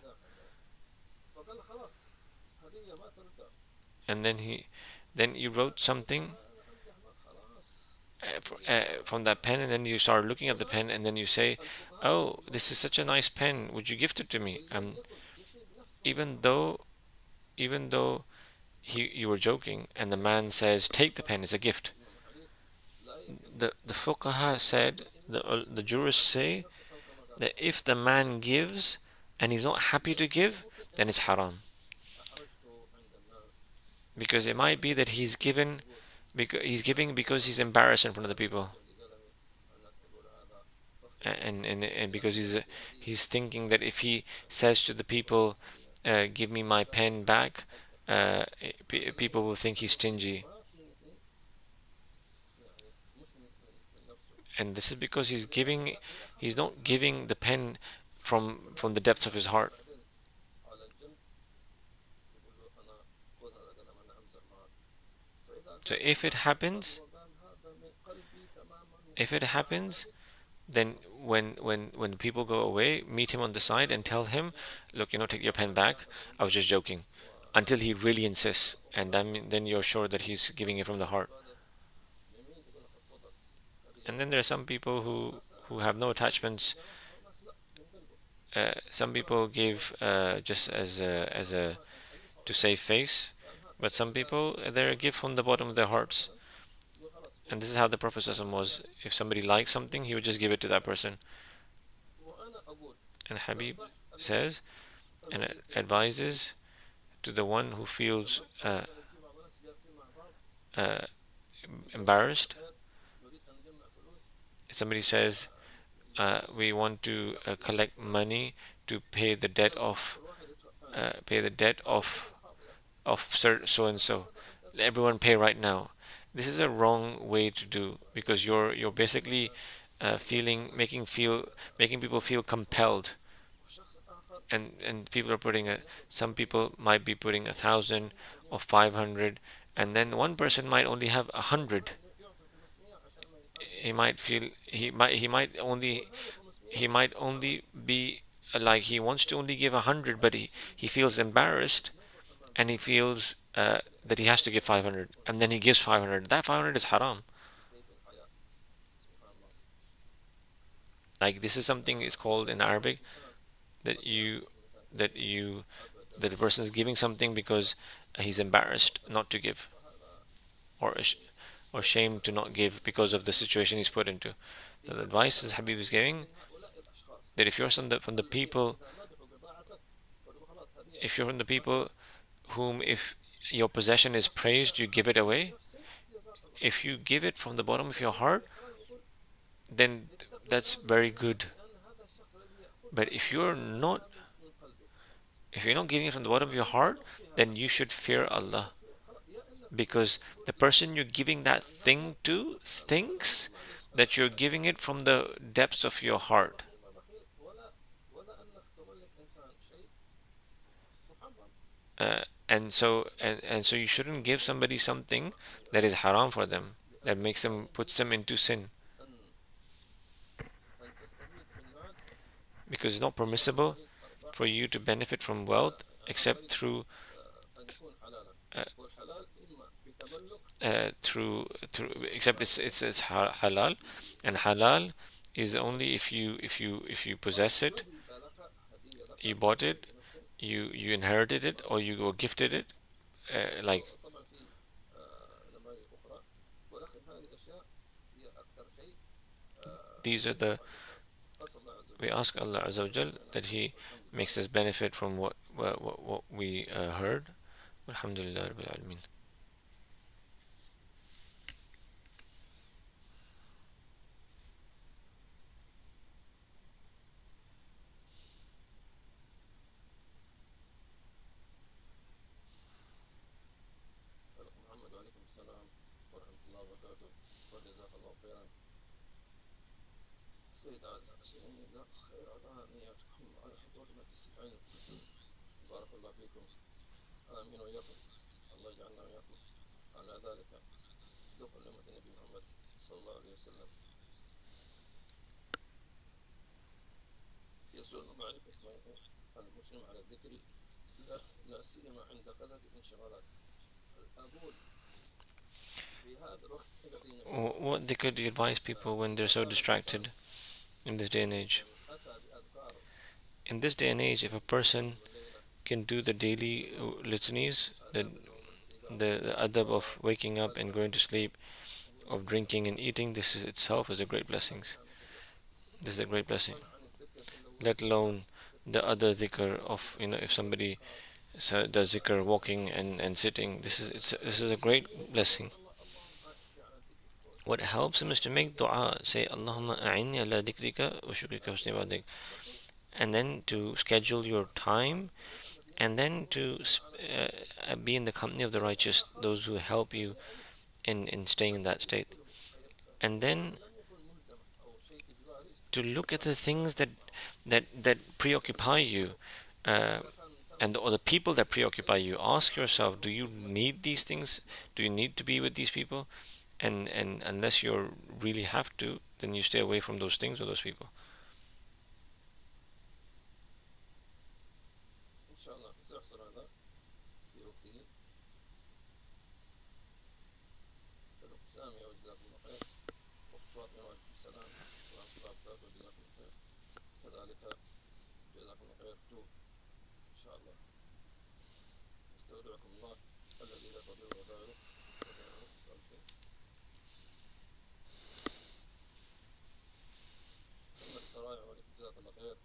and then you wrote something from that pen, and then you start looking at the pen, and then you say, "Oh, this is such a nice pen. Would you gift it to me?" Even though even though you were joking, and the man says, "Take the pen. It's a gift." The fuqaha said, the jurists say that if the man gives and he's not happy to give, then it's haram, because it might be that he's giving because he's embarrassed in front of the people, and because he's thinking that if he says to the people, "Give me my pen back," people will think he's stingy, and this is because he's not giving the pen from the depths of his heart. So if it happens, then when people go away, meet him on the side and tell him, "Look, take your pen back. I was just joking," until he really insists, and then you're sure that he's giving it from the heart. And then there are some people who have no attachments. Some people give just as a to save face, but some people they give from the bottom of their hearts. And this is how the Prophet ﷺ was. If somebody liked something, he would just give it to that person. And Habib says and advises to the one who feels uh, embarrassed. Somebody says, "We want to collect money to pay the debt of so and so. Everyone pay right now." This is a wrong way to do, because you're basically making people feel compelled, and people are some people might be putting 1,000 or 500, and then one person might only have 100. He might only be like he wants to only give 100, but he feels embarrassed, and he feels that he has to give 500, and then he gives 500. That 500 is haram. Like, this is something is called in Arabic that that the person is giving something because he's embarrassed not to give, or or ashamed to not give because of the situation he's put into. So the advice is Habib is giving, that if you're from the people whom, if your possession is praised, you give it away. If you give it from the bottom of your heart, then that's very good. But if you're not giving it from the bottom of your heart, then you should fear Allah, because the person you're giving that thing to thinks that you're giving it from the depths of your heart. And so you shouldn't give somebody something that is haram for them, that puts them into sin, because it's not permissible for you to benefit from wealth except uh, except it's halal, and halal is only if you possess it you bought it, you inherited it, or you were gifted it, like طبعا في نماذج أخرى، ولكن هذه الأشياء هي أكثر شيء these are the, أسأل الله عز we وجل ask Allah Azza wa Jal that He makes us benefit from what we heard. Alhamdulillah Rabbil Alameen. الأخ محمد وعليكم السلام ورحمة الله وبركاته وجزاك الله خيرا. السيد حسين جزاك خير على نياتكم على حضورنا في السبعين. بارك الله فيكم، آمين وإياكم، الله يجعلنا وإياكم على ذلك ذوق نعمة النبي محمد صلى الله عليه وسلم. يسر معرفة المسلم على الذكر لا سيما عند كثرة الانشغالات. أقول في هذا الوقت الذي What dhikr do you advise people when they're so distracted in this day and age? أتى بأذكار In this day and age, if a person والليلة can do the daily litanies, آداب النوم والاستيقاظ the adab of waking up and going to sleep, of drinking and eating, this is itself is a great blessing. This is a great blessing. فضلا عن الذكر الأول Let alone the other dhikr of, if somebody does dhikr walking and sitting, this is a great blessing. اللهم أعني على ذكرك What helps him is to make dua, say Allahumma a'inni ala dhikrika wa shukrika wa husni ibadik, and then to schedule your time, and then to be in the company of the righteous, those who help you in staying in that state, and then لم يكن ملزمة أو شيء إجباري. to look at the things that preoccupy you, or the people that preoccupy you. Ask yourself, do you need these things? Do you need to be with these people? And unless you really have to, then you stay away from those things or those people. إن شاء الله سيحصل هذا في وقته. الأخت سامية وجزاكم الله خير، أخت فاطمة وعليكم السلام ورحمة الله وبركاته وجزاكم الله خير، كذلك جزاكم الله خير إن شاء الله. استودعكم الله الذي لا تضيع ودائعه. محمد السرايع وعليكم جزاك الله خير،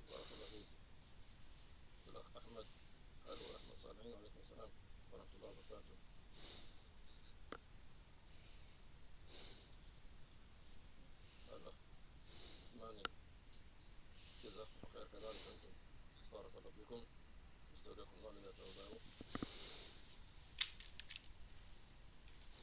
بارك الله فيك. الأخ أحمد ألو أحمد صالحين وعليكم السلام ورحمة الله وبركاته. الأخ ماني جزاكم الله خير كذلك أنتم، بارك الله فيكم، استودعكم الله الذي لا تضيع